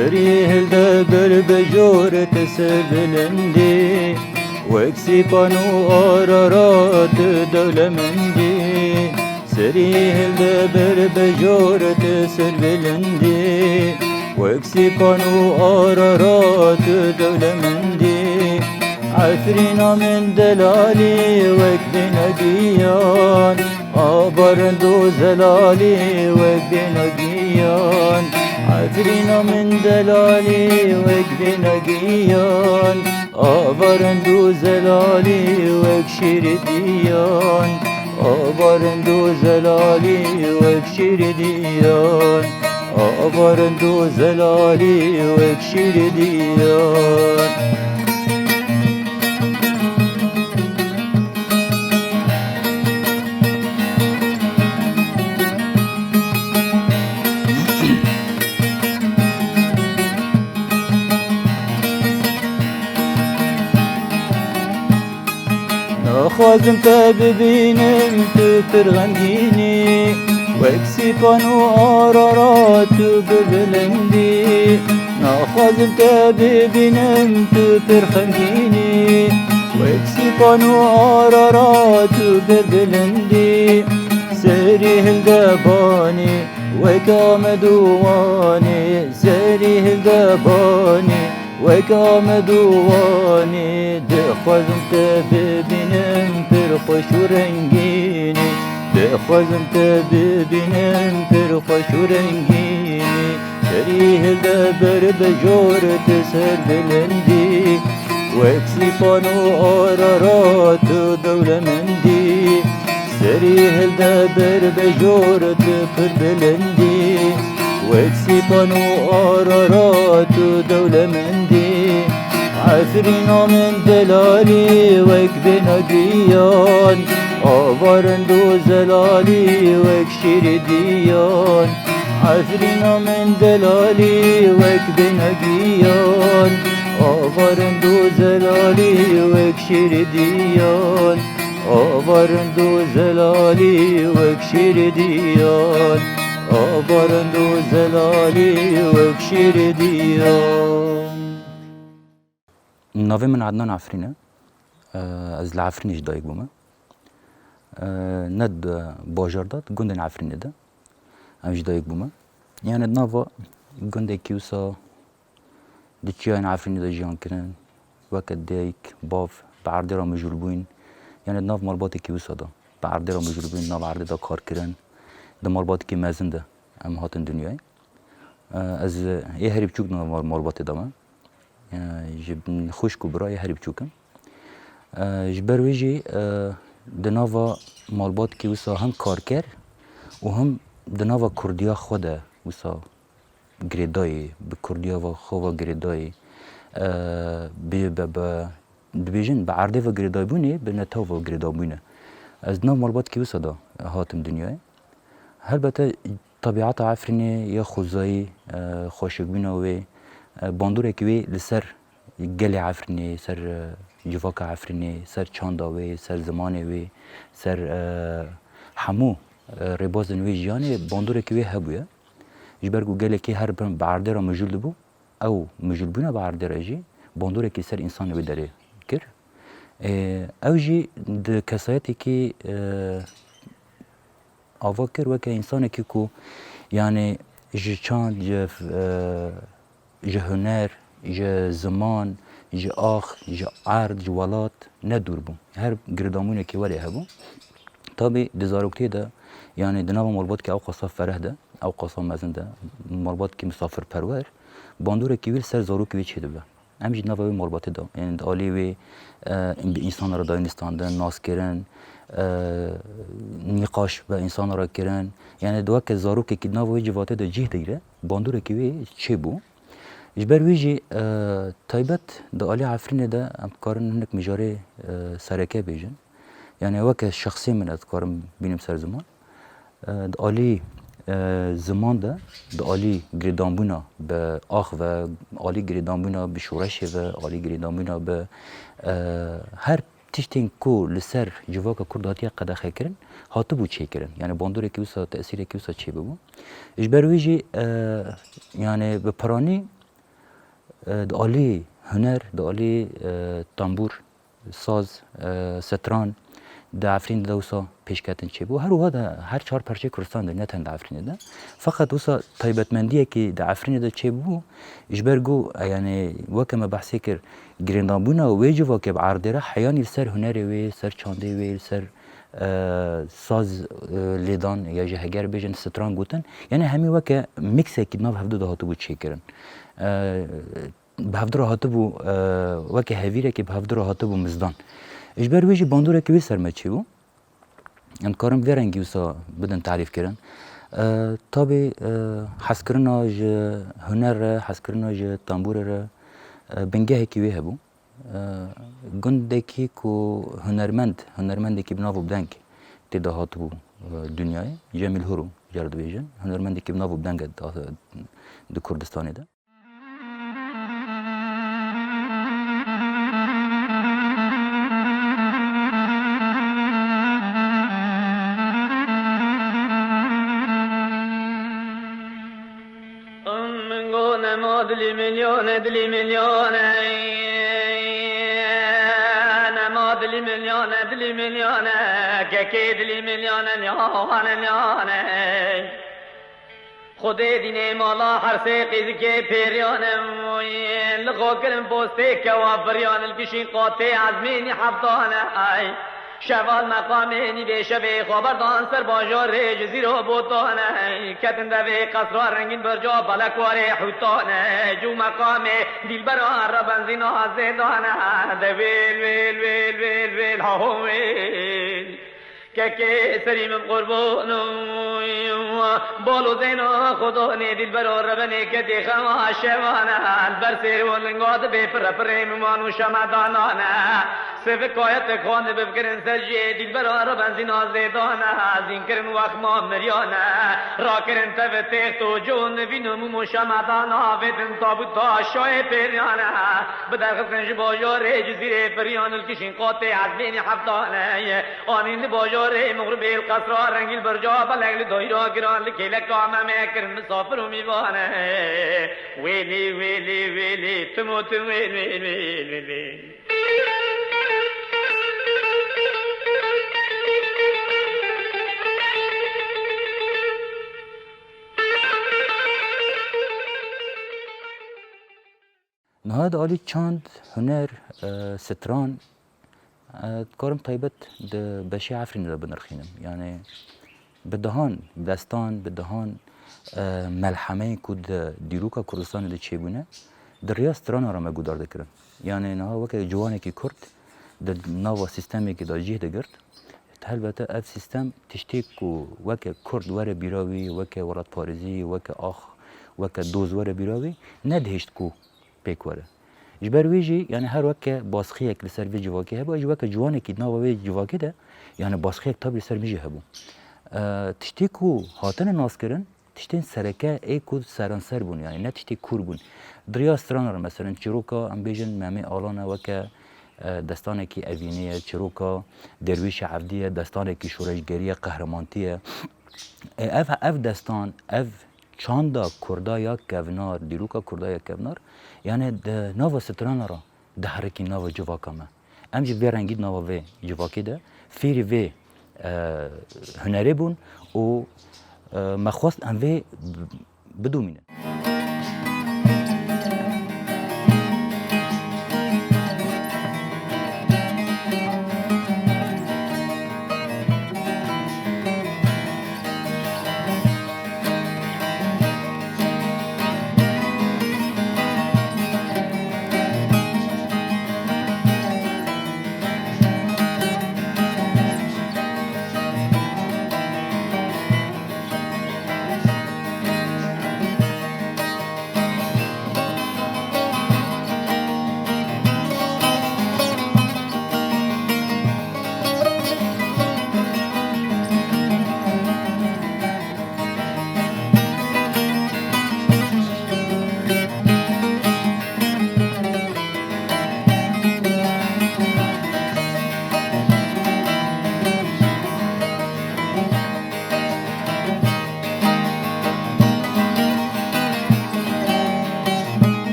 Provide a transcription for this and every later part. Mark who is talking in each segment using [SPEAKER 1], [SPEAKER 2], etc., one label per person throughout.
[SPEAKER 1] سريهل دبر بجورة سبلندي وكسي بانو آرارات دولة مندي سريهل دبر بجورة سبلندي وكسي بانو آرارات دولة مندي عفرنا من دلالي وكبنا قيان آبرندو زلالي وكبنا قيان عفرنا من دلالي وكبنا قيان آبرندو زلالي وكشير ديان آبرندو زلالي وكشير ديان آبرندو زلالي وكشير ديان خوازم تببینم تو پرغمگینی وکسی پانو آرارات تو ببلندی نخوازم تببینم تو پرغمگینی وکسی پانو آرارات تو ببلندی سری هلدبانی وکامدوانی سری هلدبانی وكامدواني دخوزم تببينم برخوش ورنگيني دخوزم تببينم برخوش ورنگيني سريه الدبر بجورة سر بلندي وكسي بانو آرارات دولة مندي سريه الدبر بجورة پر بلندي وكسي بانو آرارات دولة مندي عفرنا من دلالي وكبنا قيان آبرندو زلالي وكشير ديان عفرنا من دلالي وكبنا قيان آبرندو زلالي وكشير ديان آبرندو زلالي وكشير ديان آبرندو زلالي وكشير ديان
[SPEAKER 2] ناوی من عدنان عفرینه از العفرینش دایک بومه ند باجرداد گندن عفرینه ده همش دایک بومه یعنی ناوا گنده کیوسا دیچیان عفرینه ده جیان کرن وقت دایک باف بعرده را مجول بوین یعنی ناو مرباط کیوسا ده بعرده را مجول بوین ناو عرده ده کار کرن ده مرباط کی مزن ده ام هاتن دنیای از یه هریب چوک ناو مرباط دامه جب خوشکو برای هریب چوکم جبر ویجی دناوا مالبات کی وسا هم کار کر و هم دناوا کردیا خوده وسا گریدای به کردیا و خوا گریدای به دبیجن به عرضه و گریدای بونه به نتاو و گریدای بونه از ناو مالبات کی وسا دا هاتم دنیای البته طبیعت عفرینه یا خوزایی خوشگبینه و باندوره که وی لسر گل عفرینه سر جواک عفرینه سر چانداوی سر زمانه وی سر همو ربازن وی جانه باندوره که وی هبویه جبرگو گله که هر بعرده را مجول بو او مجول بونه بعرده را جی باندوره که سر انسان وی داره کر او جی ده کسایتی که آوا کر وکه انسانه که کو یعنی جه چاند جه هنر جه زمان جه آخ جه عرض جه ولات ندور بون هر گردامونه که ولی هبون تابی دزاروکتی ده یعنی دناو مربوط که او قصا فره ده او قصا مزن ده مربوط که مسافر پرور باندوره که ویل سر زاروک وی چیده به همجی ناوی مربوطی ده یعنی دالی وی انسان را داینستاندن ناس کرن نقاش به انسان را کرن یعنی دو که زاروک که ناوی جواته ده جه دیره باندوره که وی چه بو جبر ویجی تایبت ده آلی عفرینه ده ام کارن هنک مجاره سرکه بیجن یعنی وقت شخصی من از کارم بینم سر زمان ده آلی زمان ده آلی گریدانبونا به آخ و آلی گریدانبونا به شورش و آلی گریدانبونا به هر تشتین کو لسر جواک کرد هاتی قدخه کرن هاتو بو چه کرن یعنی باندوره که وسا تأثیر که وسا چه ببو اجبر ویجی یعنی به پرانی دعالی هنر دعالی تنبور ساز ستران در عفرین ده وسا پیش کردن چه بو هر وها هر چهار پرچه کردستان ده نه تن در عفرین ده فقط وسا تایبەتمەندیه که در عفرین ده چه بو اجبرگو یعنی وکم بحثی کر گریندان بونا و ویجو که بعرضه را حیانی سر هنر وی سر چانده وی سر ساز لیدان یا جهگر بیجن ستران گوتن یعنی همی وکه میکس که ناو هفته ده هاتو بود چه کرن به هفته را هاتو بو وکه هویره که به هفته را هاتو بو مزدان اجبر ویجی باندوره که وی سرمه چی بو ام کارم ویرنگی وسا بدن تعریف کرن تابی حس کرنا ج هنر حس کرنا ج تنبور را بنگه کی وی هبو گنده کی کو هنرمند کی بناو بدنگ تدا هاتو دنیای جمیل هرو جرد ویژن هنرمند کی بناو بدنگ د کردستان ده
[SPEAKER 3] دلی میلیونه که دلی میلیونه نیانه خودی دینه مالا هر سه قیزی که پیریانه لغو کرن پوسته که وافریان الکشین قاطع عزمینی حفتانه شوال مقامینی به شبه خبردان سر باجار جزیر و بوتانه کتن دوی قصرار رنگین برجا بلکوار حوتانه جو مقام دیل بران را بنزین آزدانه دویل ویل ویل ویل ویل ها ویل که سریم قربان بالو زینا خدا نیدیل برا ربنی که دیخم آشوانه بر سیر و لنگاد بی پر پریم مانو شمدانانه سف کایت خانه بفکرن سرجی دیل برا ربن زینا زیدانه زین کرن وقت ما مریانه را کرن تف تیخت و جون وینمو شمدانه ویدن تابوتا شای پیریانه بدر خسنج باجار جزیر پریان الکشین قاطع عزبین حفتانه آنین باجار مغرب القصر رنگیل برجا بلغل دویرا گران لکیل کامه میکرن مسافر و میوانه ویلی ویلی ویلی تموت ویل ویل ویل ویل
[SPEAKER 2] نهاد عالی چاند هنر ستران کارم تایبت ده بشی عفرین ده بنرخینم یعنی بدهان دستان بدهان ملحمه کود دیروکا کردستان ده چه بونه در ریاست تران را مگودار دکرن یعنی نه وقت جوانی که کرد در نوا سیستمی که داجیه دگرد البته اف سیستم تشتی کو وقت کرد وره بیراوی وقت ورات پارزی وقت آخ وقت دوز وره بیراوی ندهشت کو پیک وره جبر ویجی یعنی هر وقت باسخی یک لسر وی جواکی هبو اج وقت جوانی که ناو وی جواکی ده یعنی باسخی یک تاب لسر میجی هبو تشتی کو هاتن ناس کرن تشتین سرکه ای کو سرانسر بون یعنی نه تشتی کور بون دریا استران را مثلا چروکا ام بیجن ممی آلانه وقت دستانه کی اوینیه چروکا درویش عبدیه دستانه کی شورشگری قهرمانتیه اف دستان اف چاندا کردا یا کونار دیروکا کردا یا کونار یعنی ده ناو ستران را ده حرکی ناو جواکامه امجی وی رنگی ناو وی جواکی ده فیری وی هنری بون و مخواست ام وی بدومینه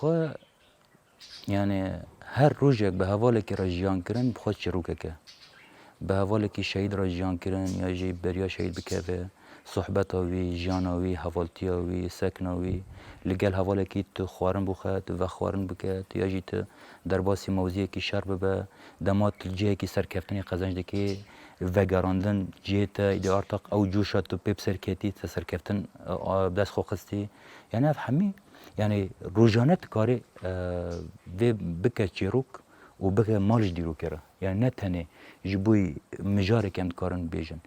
[SPEAKER 2] خو يعني هر روزك به حوالك رجیان کردن بخود چروکه که به حوالك شهید رجیان کردن یا جی بریا شهید بکه صحبتاوی جاناوی حوالتیاوی سکناوی لگل حوالك تو خوارن بخد و خوارن بکد یا جی تو در باسی موضوعی که شر ببه دمات جه کی سرکفتنی قزنج دکی وگراندن جه تا ایده ارتق او جوشات تو پیب سرکتی تا سرکفتن دست خوخستی یعنی اف همی يعني روجانت كاري بكا تشيروك وبكا مالج ديرو كرا يعني نتني جبوي مجاري كم كارن بيجن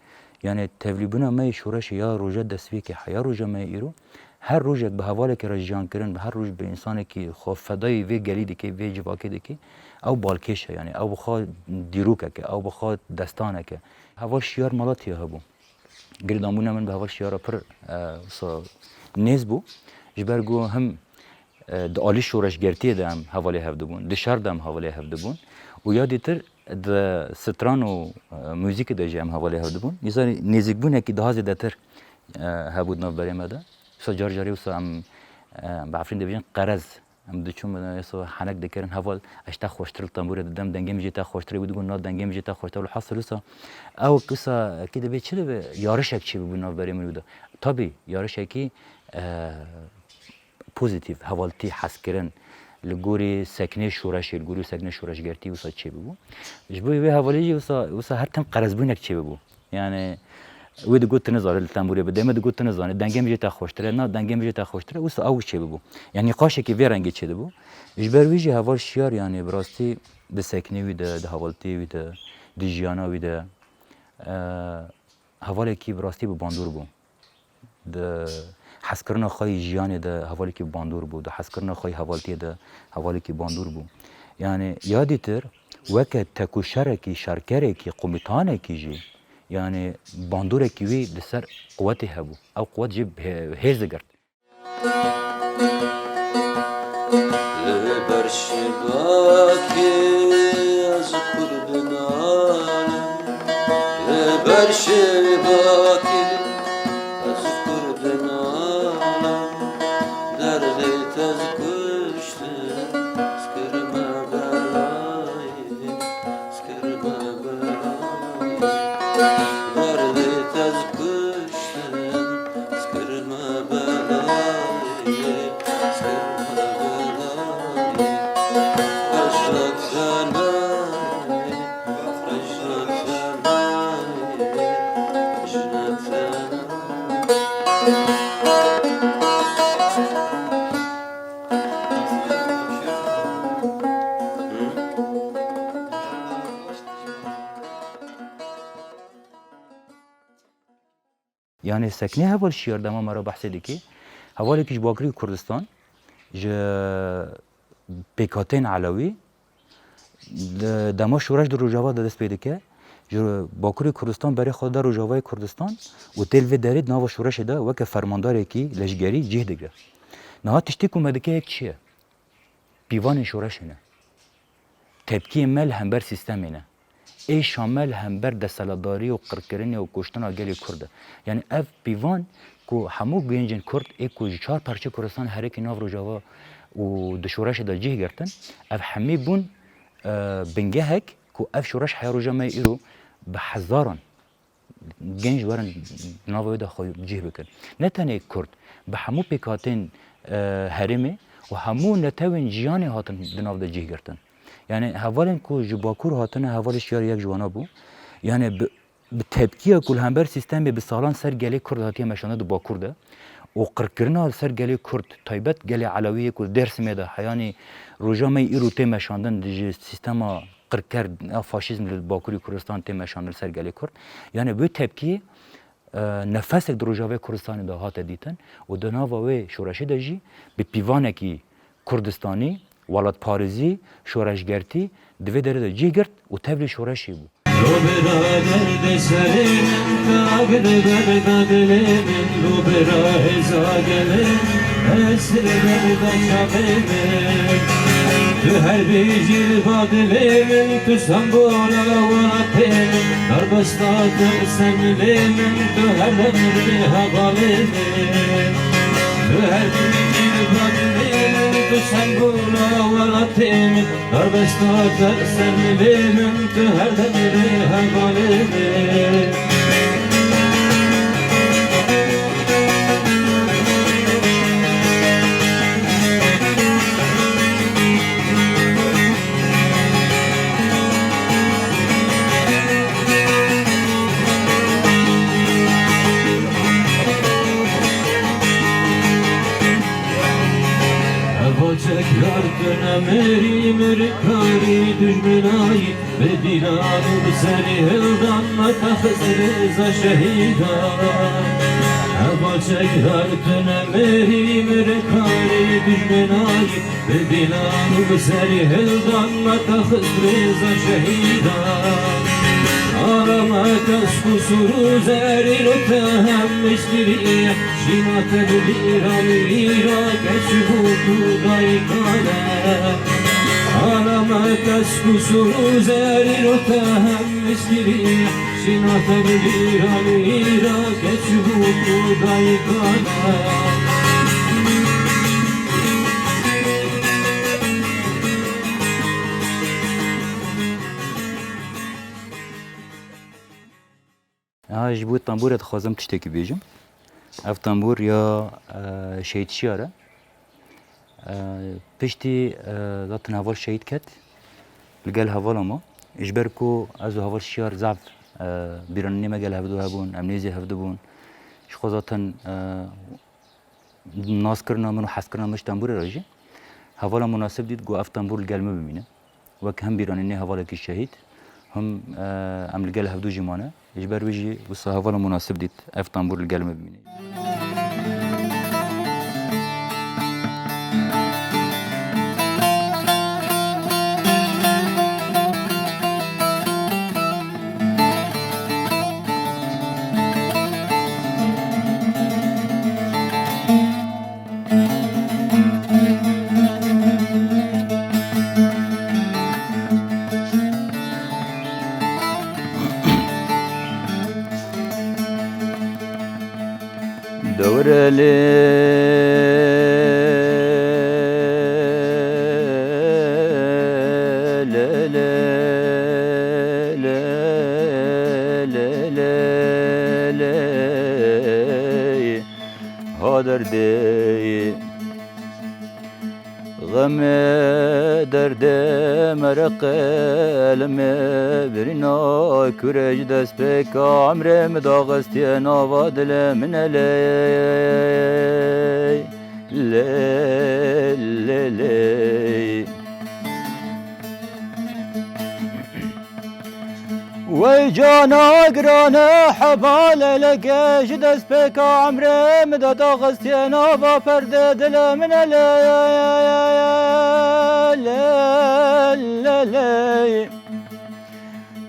[SPEAKER 2] يعني تفليبنا ما يشورش يا روجا دسفيك يا روجا ما يرو هر روجك بهوالك رجان كرن هر روج بإنسان كي خوف فداي في جليد كي في جواكي دكي او بالكيش يعني او بخا ديروكك او بخا دستانك هوا شيار مالاتي هبو قردامونا من بهوا شيار پر نيزبو جبرگو هم دالی شورش گرتی دم حواله هفته بون دشار دم حواله هفته بون و یادی تر د ستران و موزیک د جام حواله هفته بون یزاری نزیک بونه کی دهاز دتر هبود نو بریم ده سو جار جاری وسو ام بعفرین دبیجن قرض ام دچوم سو حنک دکرن حوال اشتا خوشتر تنبور دم دنگم جتا خوشتر بودگو نا دنگم جتا خوشتر الحاصل وسو او قصه كده بيچله يارشك چي بو نو بریم بوده طبي يارشکی پوزیتیو حوالتی حس کردن لگوری سکنه شورش لگوری سکنه شورش گرتی وسا چه ببو جبوی به حوالی وسا هر تم قرض بونک چه ببو یعنی وید گوت نزاره تنبوری بده مد گوت نزانه دنگم جتا خوشتره نه دنگم جتا خوشتره وسا او چه ببو یعنی قاشه کی ورنگ چه ببو جبر ویجی حوال شیار یعنی براستی د سکنه وی د حوالتی وی د جیانا وی د حوالی کی براستی به باندور بو د حس کردن خواهی جیان ده حوالی که باندور بود حس کردن خواهی حوالتی ده حوالی که باندور بود یعنی یادی تر وقت تکوشره کی شرکره کی قومیتانه کی جی یعنی باندوره کی وی دسر قوتی هبو او قوت جب هرز گرد
[SPEAKER 4] لبرش باکی از کردنانم لبرش باکی
[SPEAKER 2] يعني سكنه هول شير دما مرا بحث ديكي حوالي كيش باكري كردستان ج بيكاتين علوي دما شورش در روجاوا دست بيدكه ج باكري كردستان بري خود در روجاوای كردستان و تلوي دريد ناوا شورش ده وك فرماندار كي لشگري جه دگه نها تشتي کومدكه يك چيه بيوان شورش نه تبكي مل همبر سيستم نه ای شامل هم بر دستلداری و قرکرنی و کشتن آگلی کرده یعنی اف بیوان کو همو گنجن کرد ای کو چهار پرچه کردستان هر کی ناو روجاوا و دشورش دا جه گرتن اف همی بون بنگه هک کو اف شورش حیا روجا ما ایرو به هزاران گنج ورن ناو دا خو جه بکن نه تنه کرد به همو پیکاتین هرمه و همو نتوین جیانی هاتن دناو دا جه گرتن يعني هوالن كو جباكور هاتنا هوالش يار يك جوانا بو يعني بتبكيه كل همبر سيستم بسالان سر جالي كرد هاتيه مشانه دو باكور ده وقركرنا سر جالي كرد تايبت جالي علويه كل درس ميدا حياني روجا ما يرو تي مشاندن دي سيستما قركر فاشيزم للباكوري كردستان تي مشاندن سر جالي كرد يعني بو تبكيه نفس دروجاوي كردستان ده هات ديتن ودناوي شورشي دجي بپیوانکی کردستانی ولات پارزی شورشگرتی دوی داره ده جی گرد و تبلی شورشی بود
[SPEAKER 4] لو برادر دسرین داغد بردادلین لو براه زاگلین اسر برداشابین تو هر بیجیل بادلین تو سنبولا واتین نربستاد سنلین تو هر نبی حوالین تو هر بیجیل بادلین تو سنبولا وراتيم داربستات سنليم تهردمي هالغالي Tekrar dönemeri merkari düşmenayı ve dilanı seni hıldanla tahzırıza şehida Hava tekrar dönemeri merkari düşmenayı ve dilanı seni hıldanla tahzırıza şehida Aramak az kusuru zerir ötehenmiştir Şimate bir amira geçhutu gaykale Aramak az kusuru zerir ötehenmiştir Şimate bir amira geçhutu gaykale
[SPEAKER 2] هاش بود تنبور خازم تشتكي بيجم اف تنبور يا شهيد شياره بشتي ذات هوال شهيد كات لقال هوال ما اجبركو ازو هوال شيار زعف بيراني ما قال هبدو هبون امنيزي هبدو بون شخوزاتن ناس كرنا منو حس كرنا مش تنبور راجي هوالا مناسب ديت جو اف تنبور لقال ما بمينه وك هم بيراني هوالك الشهيد هم ام لقال هبدو جمانه اجبر ويجي والصهافه مناسب ديت اف طنبور القلم بميني دور لي لا لا لا لا لا لا هادر دي غم درد مرق علم برنا كرج دست بك عمر مداغستي نوادل من لي لي لي ويجانا قرانا حبال لك جدس بك عمر مداغستي نوا فرد دل من لي لي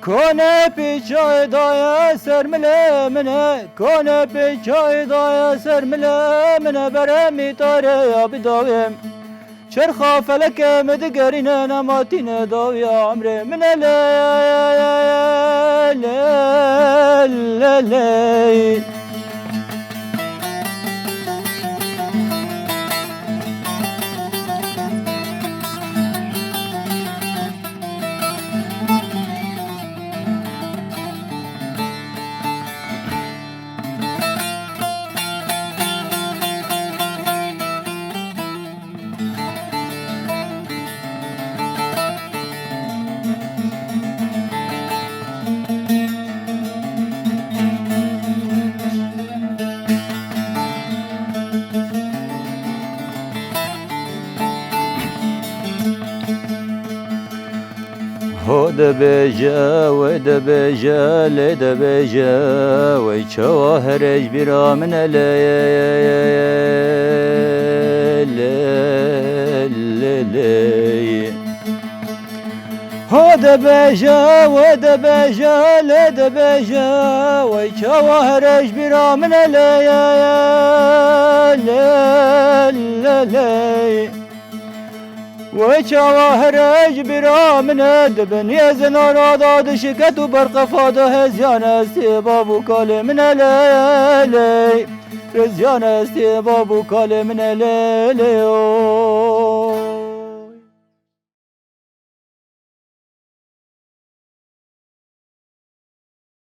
[SPEAKER 2] كونه پیچای دای سر مله منه كونه پیچای دای سر مله منه برمی تاره یا بداویم چرخا فلک مدگرین نماتین داوی عمره منه لی هود بجا ود بجا لد بجا ويشوهرج برا من لي هود بجا ود بجا لد بجا ويشوهرج برا من لي وشواهرج برا من دبن يزن راداد شكت وبرق فاده هزيان استباب وكال من ليلي رزيان استباب وكال من ليلي